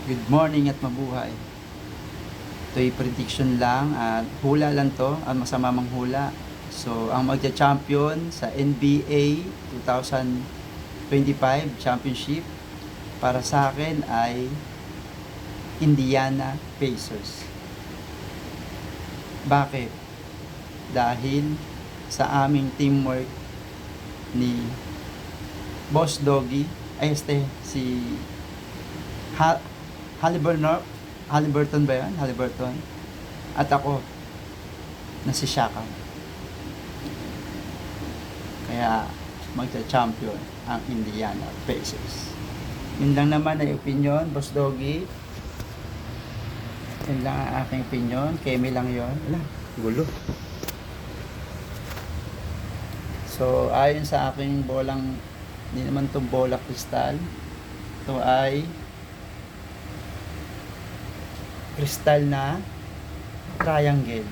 Good morning at mabuhay. Ito'y prediction lang at hula lang to, ang masama mang hula. So, ang magja-champion sa NBA 2025 Championship para sa akin ay Indiana Pacers. Bakit? Dahil sa aming teamwork ni Boss Doggy, si Halliburton ba yan? Halliburton. At ako, na si Shaka. Kaya, magta-champion ang Indiana Pacers. Yun lang naman ay opinion, Boss Doggy. Yun lang ang aking opinion. Kemi lang yun. Wala, gulo. So, ayon sa aking bolang, hindi naman itong bola kristal. Ito ay kristal na triangle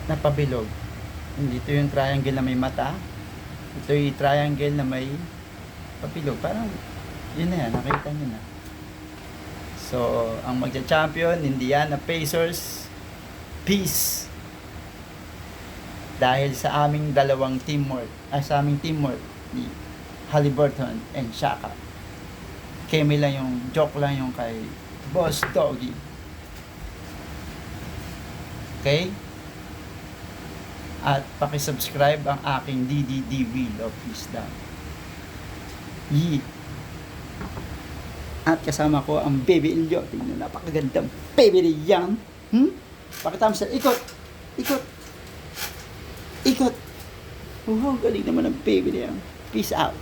na pabilog. Hindi ito yung triangle na may mata. Ito yung triangle na may pabilog. Parang yun na yan, nakita nyo na. So, ang magja-champion, Indiana Pacers. Peace! Dahil sa aming dalawang teamwork, sa aming teamwork ni Halliburton and Shaka. Kemi lang yung, joke lang yung kay Boss Doggy. Okay? At paki-subscribe ang aking DDDV Love Peace Down. Yee! At kasama ko ang Baby Ilyo. Tingnan, napakagandang baby niyan. Pakita mo sa ikot. Ikot. Ikot. Wow, galing naman ang baby niyan. Peace out.